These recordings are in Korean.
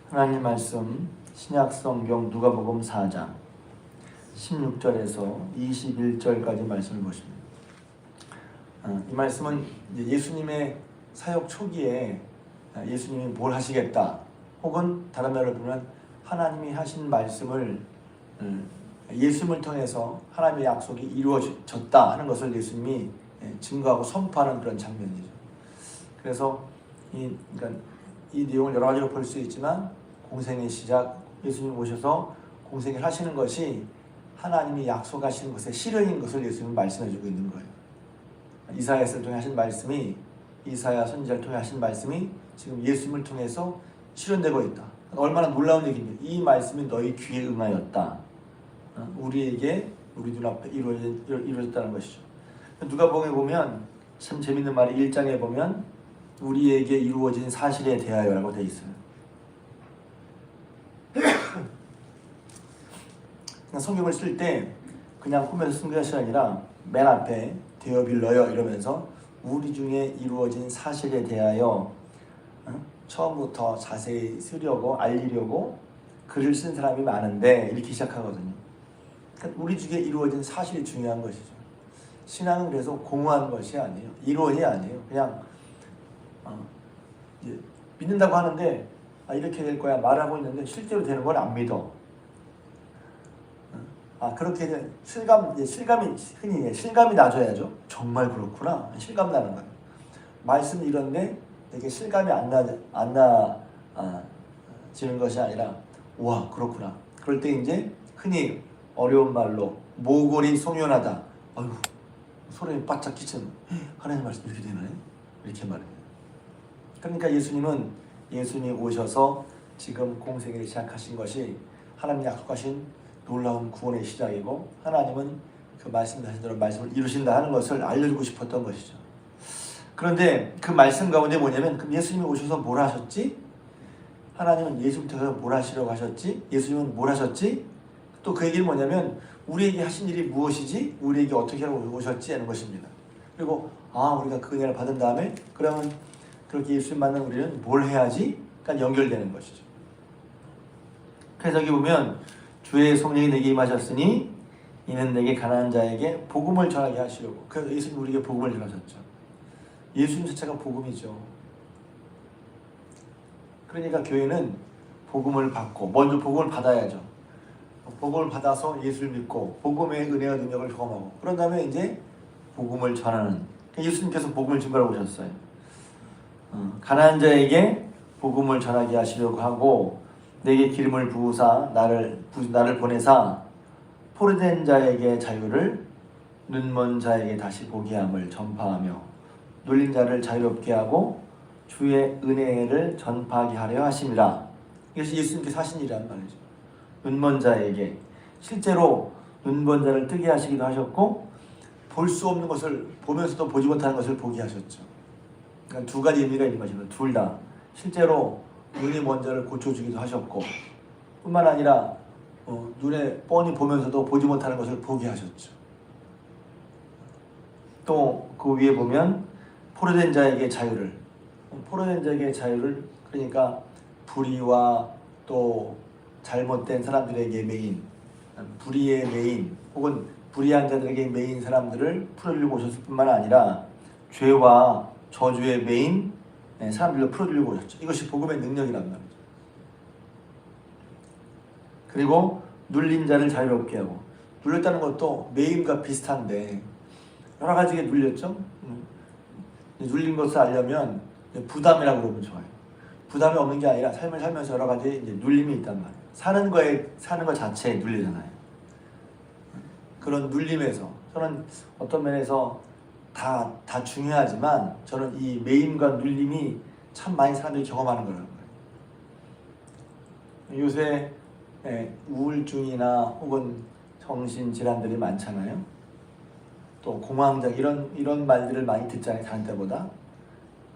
하나님 말씀 신약성경 누가복음 4장 16절에서 21절까지 말씀을 보십니다. 이 말씀은 예수님의 사역 초기에 예수님이 뭘 하시겠다 혹은 다른 말로 보면 하나님이 하신 말씀을 예수님을 통해서 하나님의 약속이 이루어졌다 하는 것을 예수님이 증거하고 선포하는 그런 장면이죠. 그래서 이 내용을 여러 가지로 볼 수 있지만 공생의 시작, 예수님 오셔서 공생을 하시는 것이 하나님이 약속하신 것의 실현인 것을 예수님은 말씀해주고 있는 거예요. 이사야서를 통해 하신 말씀이, 이사야 선지자를 통해 하신 말씀이 지금 예수님을 통해서 실현되고 있다. 얼마나 놀라운 얘기입니까? 이 말씀이 너희 귀에 응하였다. 우리에게 우리 눈앞에 이루어졌다는 것이죠. 누가복음에 보면 참 재밌는 말이 1장에 보면 우리에게 이루어진 사실에 대하여라고 되어 있어요. 그냥 성경을 쓸 때 그냥 꾸며서 쓴 것이 아니라 맨 앞에 되어빌러요 이러면서 우리 중에 이루어진 사실에 대하여 처음부터 자세히 쓰려고 알리려고 글을 쓴 사람이 많은데 이렇게 시작하거든요. 그러니까 우리 중에 이루어진 사실이 중요한 것이죠. 신앙은 그래서 공허한 것이 아니에요. 이론이 아니에요. 그냥 믿는다고 하는데 이렇게 될 거야 말하고 있는데 실제로 되는 걸 안 믿어. 그렇게 실감이 흔히 실감이 나줘야죠. 정말 그렇구나. 실감 나는 거예요. 말씀이 이런데 되게 실감이 안 나지는 것이 아니라 와 그렇구나. 그럴 때 이제 흔히 어려운 말로 모골이 송연하다. 아유 소름이 바짝 끼치는 하나님 말씀 이렇게 되나요? 이렇게 말해요. 그러니까 예수님이 오셔서 지금 공생을 시작하신 것이 하나님 약속하신 놀라운 구원의 시작이고 하나님은 그 말씀하신 대로 말씀을 이루신다 하는 것을 알려주고 싶었던 것이죠. 그런데 그 말씀 가운데 뭐냐면 그럼 예수님이 오셔서 뭘 하셨지? 하나님은 예수님부터 뭘 하시려고 하셨지? 예수님은 뭘 하셨지? 또 그 얘기는 뭐냐면 우리에게 하신 일이 무엇이지? 우리에게 어떻게 하고 오셨지? 하는 것입니다. 그리고 우리가 그 은혜를 받은 다음에 그러면 그렇게 예수님 만난 우리는 뭘 해야지? 그러니까 연결되는 것이죠. 그래서 여기 보면 주의 성령이 내게 임하셨으니 이는 내게 가난한 자에게 복음을 전하게 하시려고. 그래서 예수님 우리에게 복음을 전하셨죠. 예수님 자체가 복음이죠. 그러니까 교회는 복음을 받고 먼저 복음을 받아야죠. 복음을 받아서 예수를 믿고 복음의 은혜와 능력을 경험하고 그런 다음에 이제 복음을 전하는. 예수님께서 복음을 증거하러 오셨어요. 가난한 자에게 복음을 전하게 하시려고 하고 내게 기름을 부으사 나를 보내사 포로된 자에게 자유를 눈먼 자에게 다시 보게 함을 전파하며 눌린 자를 자유롭게 하고 주의 은혜를 전파하게 하려 하심이라. 이것이 예수님께서 하신 일이란 말이죠. 눈먼 자에게 실제로 눈먼 자를 뜨게 하시기도 하셨고 볼 수 없는 것을 보면서도 보지 못하는 것을 보게 하셨죠. 그러니까 두 가지 의미가 있는 것입니다. 둘 다 실제로 눈이 먼 자를 고쳐주기도 하셨고 뿐만 아니라 눈에 뻔히 보면서도 보지 못하는 것을 보게 하셨죠. 또 그 위에 보면 포로된 자에게 자유를 그러니까 불의와 또 잘못된 사람들에게 매인 불의의 매인 혹은 불의한 자들에게 매인 사람들을 풀어주려고 오셨을 뿐만 아니라 죄와 저주의 매인 사람들로 풀어주려고 오셨죠. 이것이 복음의 능력이란 말이죠. 그리고 눌린 자를 자유롭게 하고 눌렸다는 것도 매임과 비슷한데 여러 가지에 눌렸죠. 눌린 것을 알려면 부담이라고 그러면 좋아요. 부담이 없는 게 아니라 삶을 살면서 여러 가지 이제 눌림이 있단 말이에요. 사는 것 자체에 눌리잖아요. 그런 눌림에서 저는 어떤 면에서 다 중요하지만 저는 이 매임과 눌림이 참 많이 사람들이 경험하는 거라는 거예요. 요새 우울증이나 혹은 정신질환들이 많잖아요. 또 공황장 이런 말들을 많이 듣잖아요. 다른 때보다.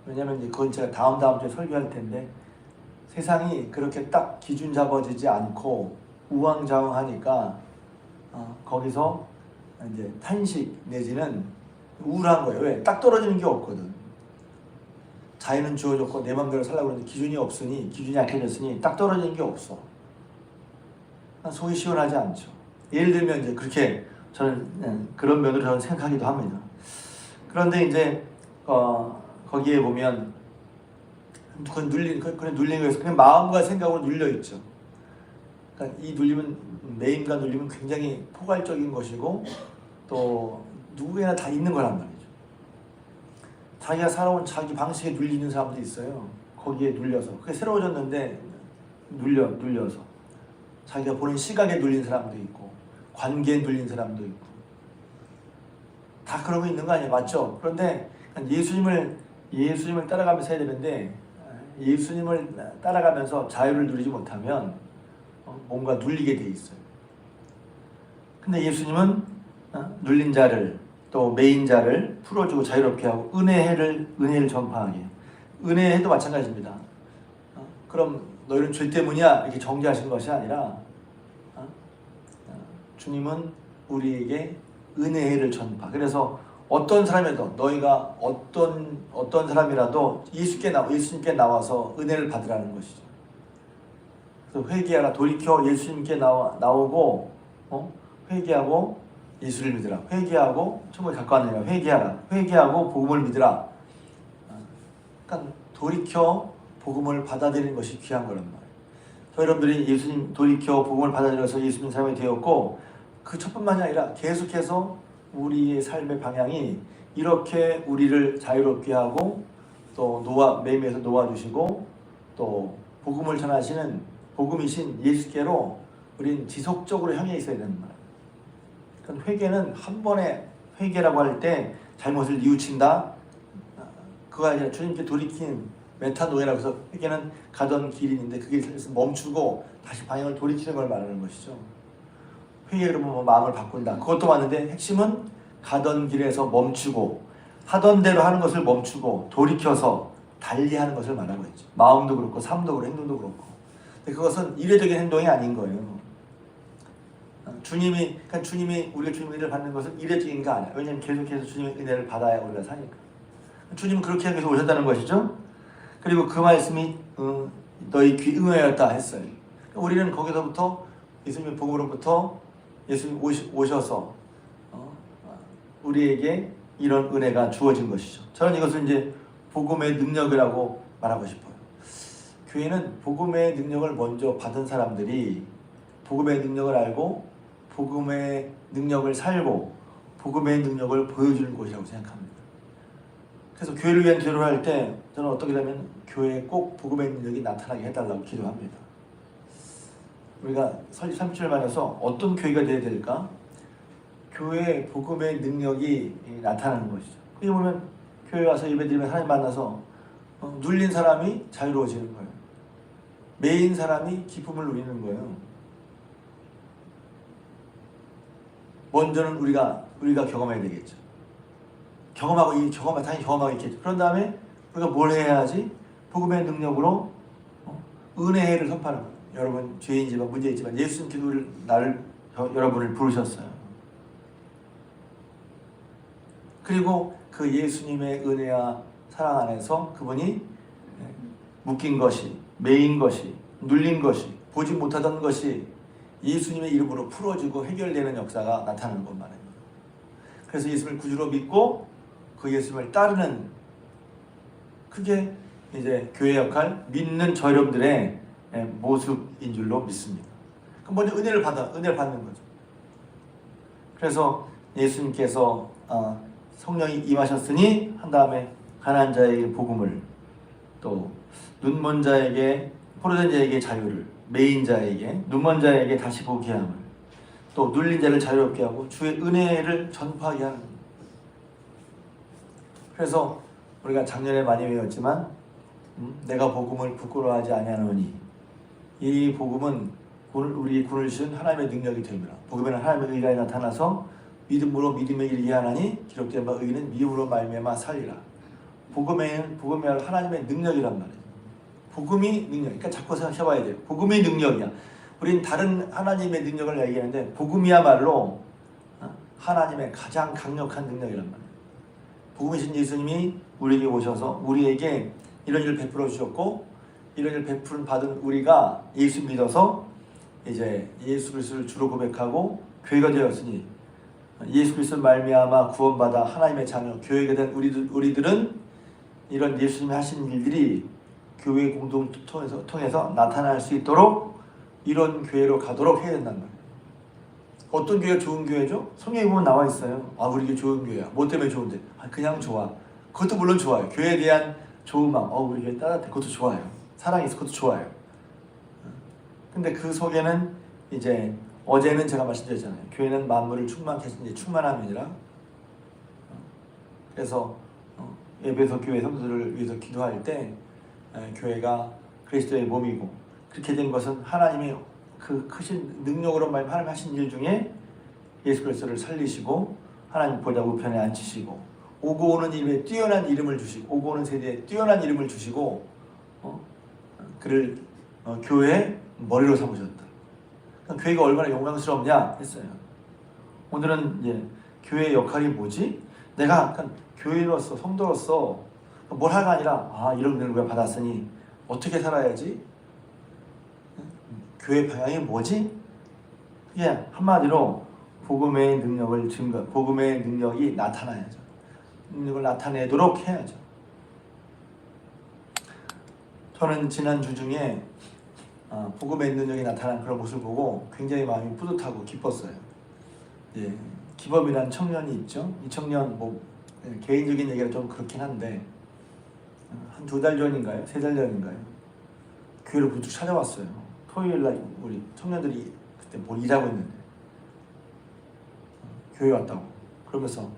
왜냐하면 이제 그건 제가 다음 주에 설교할 텐데 세상이 그렇게 딱 기준 잡아지지 않고 우왕좌왕하니까 거기서 이제 탄식 내지는 우울한 거예요. 왜? 딱 떨어지는 게 없거든. 자유는 주어졌고 내 마음대로 살라고 그러는데 기준이 없으니, 기준이 약해졌으니 딱 떨어지는 게 없어. 속이 시원하지 않죠. 예를 들면 이제 그렇게 저는 그런 면으로 저는 생각하기도 합니다. 그런데 이제 거기에 보면 그건 눌린 거에서 그냥 마음과 생각으로 눌려 있죠. 그러니까 이 눌림은, 매임과 눌림은 굉장히 포괄적인 것이고 또 누구에나 다 있는 거란 말이죠. 자기가 살아온 자기 방식에 눌리는 사람도 있어요. 거기에 눌려서. 그게 새로워졌는데 눌려서 자기가 보는 시각에 눌린 사람도 있고 관계에 눌린 사람도 있고 다 그러고 있는 거 아니에요? 맞죠? 그런데 예수님을 따라가면서 해야 되는데 예수님을 따라가면서 자유를 누리지 못하면 뭔가 눌리게 돼 있어요. 근데 예수님은 눌린 자를 또 매인 자를 풀어주고 자유롭게 하고 은혜를 전파하게. 은혜도 마찬가지입니다. 그럼 너희는 죄 때문이야 이렇게 정죄하신 것이 아니라 주님은 우리에게 은혜를 전파. 그래서 어떤 사람이라도 너희가 어떤 사람이라도 예수님께 나와서 은혜를 받으라는 것이죠. 그래서 회개하라. 돌이켜 예수님께 나오고 회개하고 예수를 믿으라. 회개하고 천국에 가까워하느니라. 회개하고 복음을 믿으라. 그러니까 돌이켜 복음을 받아들이는 것이 귀한 거란 말이에요. 저 여러분들이 예수님 돌이켜 복음을 받아들여서 예수님 사람이 되었고 그 첫뿐만이 아니라 계속해서 우리의 삶의 방향이 이렇게 우리를 자유롭게 하고 또 매임에서 놓아주시고 또 복음을 전하시는 복음이신 예수께로 우린 지속적으로 향해 있어야 되는 말이에요. 그러니까 회개는 한 번에 회개라고 할 때 잘못을 뉘우친다 그거 아니라 주님께 돌이킨 메타노에라고 해서 회개는 가던 길인데 그게 멈추고 다시 방향을 돌이키는 걸 말하는 것이죠. 회개로 뭐 마음을 바꾼다. 그것도 맞는데 핵심은 가던 길에서 멈추고 하던 대로 하는 것을 멈추고 돌이켜서 달리하는 것을 말하고 있죠. 마음도 그렇고 삶도 그렇고 행동도 그렇고. 근데 그것은 이례적인 행동이 아닌 거예요. 그러니까 우리가 주님의 은혜를 받는 것은 이례적인 거 아니야. 왜냐하면 계속해서 주님의 은혜를 받아야 우리가 사니까. 주님은 그렇게 하기 위해서 오셨다는 것이죠. 그리고 그 말씀이 너희 귀 응하였다 했어요. 우리는 거기서부터 예수님의 복음으로부터 예수님 오셔서 우리에게 이런 은혜가 주어진 것이죠. 저는 이것을 이제 복음의 능력이라고 말하고 싶어요. 교회는 복음의 능력을 먼저 받은 사람들이 복음의 능력을 알고 복음의 능력을 살고 복음의 능력을 보여주는 곳이라고 생각합니다. 그래서 교회를 위한 기도를 할 때 저는 어떻게 되면 교회에 꼭 복음의 능력이 나타나게 해달라고 기도합니다. 우리가 설립 37을 맞아서 어떤 교회가 되어야 될까? 교회에 복음의 능력이 나타나는 것이죠. 그게 보면 교회 와서 예배드리면 하나님 만나서 눌린 사람이 자유로워지는 거예요. 매인 사람이 기쁨을 누리는 거예요. 먼저는 우리가 경험해야 되겠죠. 당연히 경험하고 있겠죠. 그런 다음에 우리가 뭘 해야 하지? 복음의 능력으로 은혜를 선포하는 거예요. 여러분 죄인이지만 문제있지만 예수님께서 여러분을 부르셨어요. 그리고 그 예수님의 은혜와 사랑 안에서 그분이 묶인 것이, 매인 것이, 눌린 것이, 보지 못하던 것이 예수님의 이름으로 풀어지고 해결되는 역사가 나타나는 것 말입니다. 그래서 예수님을 구주로 믿고 그 예수님을 따르는, 그게 이제 교회 역할, 믿는 저 여러분들의 모습인 줄로 믿습니다. 그럼 먼저 은혜를 받는 거죠. 그래서 예수님께서 성령이 임하셨으니 한 다음에 가난한 자에게 복음을, 또 눈먼 자에게, 포로된 자에게 자유를, 매인 자에게, 눈먼 자에게 다시 보게 함을, 또 눌린 자를 자유롭게 하고 주의 은혜를 전파하게 하는 겁니다. 그래서 우리가 작년에 많이 외웠지만 내가 복음을 부끄러워하지 아니하노니, 이 복음은 우리 군을 씌운 하나님의 능력이 됩니다. 복음에는 하나님의 의가 나타나서 믿음으로 믿음에 이르게 하나니 기록된 바 의는 믿음으로 말미암아 살리라. 복음에는 하나님의 능력이란 말이에요. 복음이 능력. 그러니까 자꾸 생각해봐야 돼요. 복음이 능력이야. 우린 다른 하나님의 능력을 얘기하는데 복음이야말로 하나님의 가장 강력한 능력이란 말이에요. 복음이신 예수님이 우리에게 오셔서 우리에게 이런 일을 베풀어 주셨고 이런 일을 베푸른 받은 우리가 예수 믿어서 이제 예수 그리스도를 주로 고백하고 교회가 되었으니 예수 그리스도를 말미암아 구원받아 하나님의 자녀 교회가 된 우리들은 이런 예수님이 하신 일들이 교회 공동 통해서 나타날 수 있도록 이런 교회로 가도록 해야 된단 말이에요. 어떤 교회가 좋은 교회죠? 성경에 보면 나와 있어요. 아, 우리 교회 좋은 교회야. 뭐 때문에 좋은데? 아, 그냥 좋아. 그것도 물론 좋아요. 교회에 대한 좋은 마음. 우리 교회 따뜻해. 그것도 좋아요. 사랑이 있어. 그것도 좋아요. 근데 그 속에는 이제 어제는 제가 말씀드렸잖아요. 교회는 만물을 충만케 하신 이제 충만함이니라. 그래서 에베소 교회 성도들을 위해서 기도할 때 교회가 그리스도의 몸이고 그렇게 된 것은 하나님의 그 크신 능력으로 말미 하나님 하신 일 중에 예수 그리스도를 살리시고 하나님 보좌 우편에 앉히시고 오고 오는 일에 뛰어난 이름을 주시고 오고 오는 세대에 뛰어난 이름을 주시고 그를 교회의 머리로 삼으셨다. 그러니까 교회가 얼마나 영광스럽냐 했어요. 오늘은 이제 교회의 역할이 뭐지? 내가 약간 교회로서 성도로서 뭘 하가 아니라 이런 은혜를 우리가 받았으니 어떻게 살아야지? 교회 방향이 뭐지? 그게 한마디로 복음의 능력을 복음의 능력이 나타나야죠. 능력을 나타내도록 해야죠. 저는 지난주 중에 복음의 능력이 나타난 그런 모습을 보고 굉장히 마음이 뿌듯하고 기뻤어요. 예, 기범이라는 청년이 있죠. 이 청년 개인적인 얘기가 좀 그렇긴 한데 한 2달 전인가요? 3달 전인가요? 교회를 부쩍 찾아왔어요. 토요일날 우리 청년들이 그때 뭘 일하고 있는데 교회 왔다고 그러면서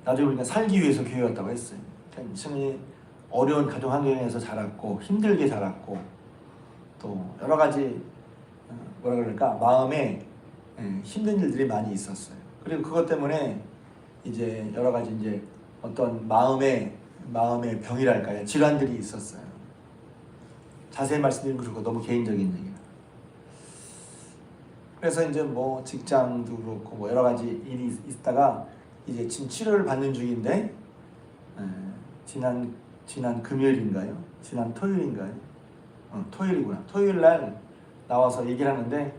나중에 우리가 살기 위해서 교회 왔다고 했어요. 그러니까 이 청년이 어려운 가정 환경에서 자랐고 힘들게 자랐고 또 여러 가지 뭐라 그럴까 마음에 힘든 일들이 많이 있었어요. 그리고 그것 때문에 이제 여러 가지 이제 어떤 마음의 병이랄까요, 질환들이 있었어요. 자세히 말씀드리면 그렇고 너무 개인적인 얘기예요. 그래서 이제 뭐 직장도 그렇고 뭐 여러 가지 일이 있다가 이제 지금 치료를 받는 중인데 지난 금요일인가요? 지난 토요일인가요? 토요일이구나. 토요일 날 나와서 얘기를 하는데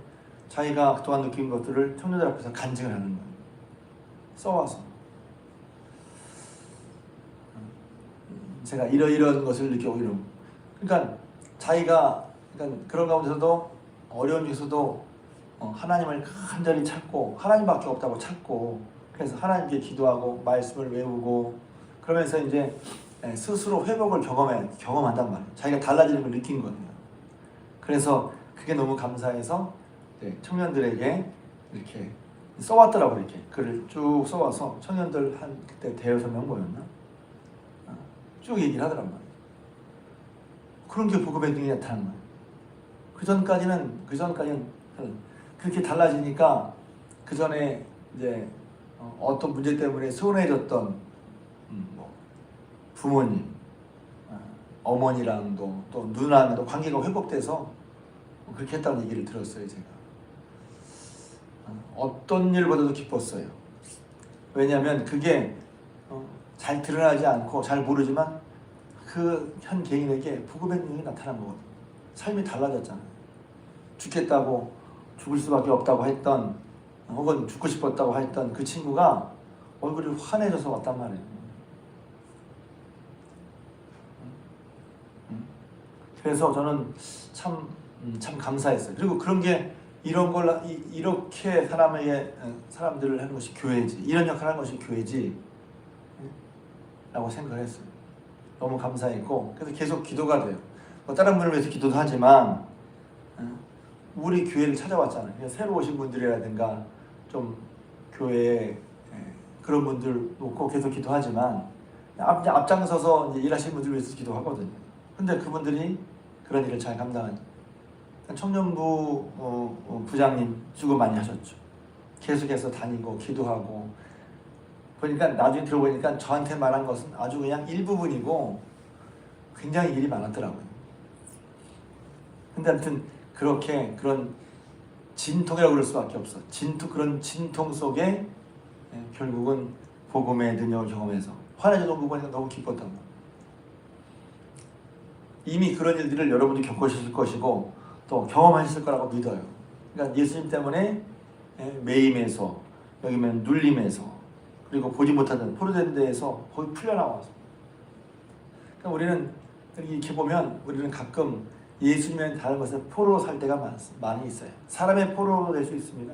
자기가 그동안 느낀 것들을 청년들 앞에서 간증을 하는 거예요. 써와서 제가 이런 것을 느끼고 그러니까 자기가 그런 가운데서도 어려운 중에서도 하나님을 간절히 찾고 하나님밖에 없다고 찾고 그래서 하나님께 기도하고 말씀을 외우고 그러면서 이제 스스로 회복을 경험한단 말이에요. 자기가 달라지는 걸 느낀 거예요. 그래서 그게 너무 감사해서 청년들에게 이렇게 써왔더라고요. 이렇게 글을 쭉 써와서 청년들 한 그때 대여섯 명 모였나? 쭉 얘기를 하더란 말이에요. 그런 게 복음의 능력이 나타나는 거예요. 그 전까지는 그렇게 달라지니까 그 전에 이제 어떤 문제 때문에 소원해졌던 부모님, 어머니랑도 또 누나랑도 관계가 회복돼서 그렇게 했다는 얘기를 들었어요. 제가 어떤 일보다도 기뻤어요. 왜냐하면 그게 잘 드러나지 않고 잘 모르지만 그 한 개인에게 복음의 능력이 나타난 거거든요. 삶이 달라졌잖아요. 죽겠다고 죽을 수밖에 없다고 했던 혹은 죽고 싶었다고 했던 그 친구가 얼굴이 환해져서 왔단 말이에요. 그래서 저는 참 감사했어요. 그리고 그런 게 이런 걸 이렇게 사람들을 하는 것이 교회지, 이런 역할을 하는 것이 교회지 라고 생각을 했어요. 너무 감사했고 그래서 계속 기도가 돼요. 다른 분을 위해서 기도도 하지만 우리 교회를 찾아왔잖아요. 새로 오신 분들이라든가 좀 교회에 그런 분들 놓고 계속 기도하지만 앞장서서 이제 일하시는 분들 위해서 기도하거든요. 근데 그분들이 그런 일을 잘 감당하니 청년부 부장님 수고 많이 하셨죠. 계속해서 다니고 기도하고 보니까 나중에 들어보니까 저한테 말한 것은 아주 그냥 일부분이고 굉장히 일이 많았더라고요. 근데 아무튼 그런 진통이라고 그럴 수밖에 없어. 그런 진통 속에 결국은 복음의 능력을 경험해서 환해졌던 부분이 너무 기뻤던 거. 이미 그런 일들을 여러분이 겪으셨을 것이고 또 경험하셨을 거라고 믿어요. 그러니까 예수님 때문에 매임에서 여기면 눌림에서 그리고 보지 못하던 포로된 데에서 거의 풀려나와서 그러니까 우리는 이렇게 보면 우리는 가끔 예수님의 다른 것에 포로 살 때가 많이 있어요. 사람의 포로로 될 수 있습니다.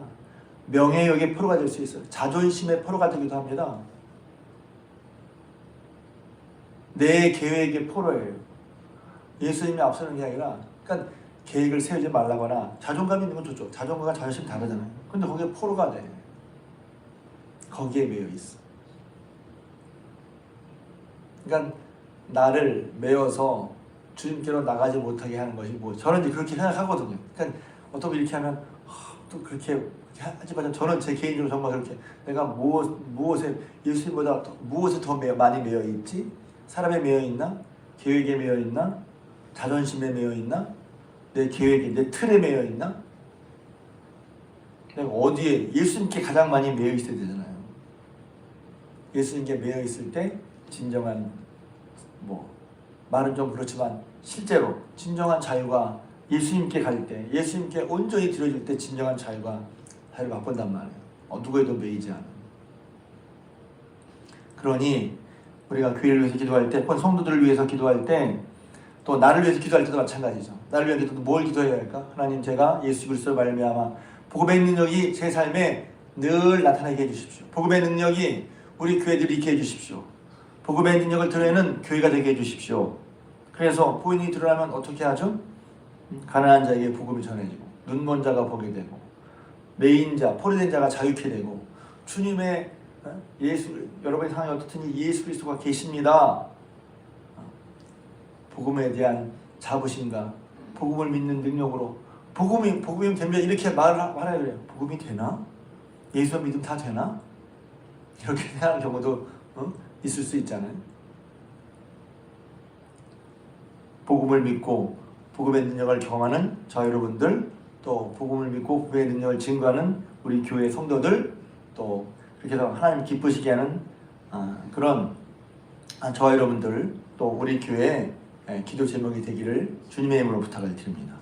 명예욕의 포로가 될 수 있어요. 자존심의 포로가 되기도 합니다. 내 계획의 포로예요. 예수님이 앞서는 게 아니라 그러니까 계획을 세우지 말라거나 자존감 있는 건 좋죠. 자존감과 자존심 다르잖아요. 근데 거기에 포로가 돼. 거기에 매여 있어. 그러니까 나를 매여서 주님께로 나가지 못하게 하는 것이 뭐 저는 이제 그렇게 생각하거든요. 그러니까 어떤 분 이렇게 하면 또 그렇게 하지만 저는 제 개인적으로 정말 그렇게 내가 무엇에 예수님보다 무엇에 더 많이 매여 있지? 사람에 매여 있나? 계획에 매여 있나? 자존심에 매여 있나? 내 계획에 내 틀에 매여 있나? 내가 어디에 예수님께 가장 많이 매여 있어야 되잖아요. 예수님께 매여 있을 때 진정한 말은 좀 그렇지만 실제로 진정한 자유가 예수님께 갈 때 예수님께 온전히 드려질 때 진정한 자유를 맛본단 말이에요. 누구에도 매이지 않은. 그러니 우리가 교회를 위해서 기도할 때 혹은 성도들을 위해서 기도할 때 또 나를 위해서 기도할 때도 마찬가지죠. 나를 위해 기도도 뭘 기도해야 할까? 하나님 제가 예수 그리스도로 말미암아 복음의 능력이 제 삶에 늘 나타나게 해주십시오. 복음의 능력이 우리 교회들이 있게 해주십시오. 복음의 능력을 드러내는 교회가 되게 해주십시오. 그래서 복음이 드러나면 어떻게 하죠? 가난한 자에게 복음이 전해지고 눈먼 자가 보게 되고 매인 자, 포로된 자가 자유케 되고 주님의 여러분의 상황이 어떻든지 예수 그리스도가 계십니다. 복음에 대한 자부심과 복음을 믿는 능력으로 복음이 되면 이렇게 말해야 돼요. 복음이 되나? 예수 믿음 다 되나? 이렇게 생각하는 경우도 있을 수 있잖아요. 복음을 믿고 복음의 능력을 경험하는 저 여러분들, 또 복음을 믿고 복음의 능력을 증거하는 우리 교회 성도들, 또 그렇게 해서 하나님 기쁘시게 하는 그런 저 여러분들, 또 우리 교회 기도 제목이 되기를 주님의 이름으로 부탁을 드립니다.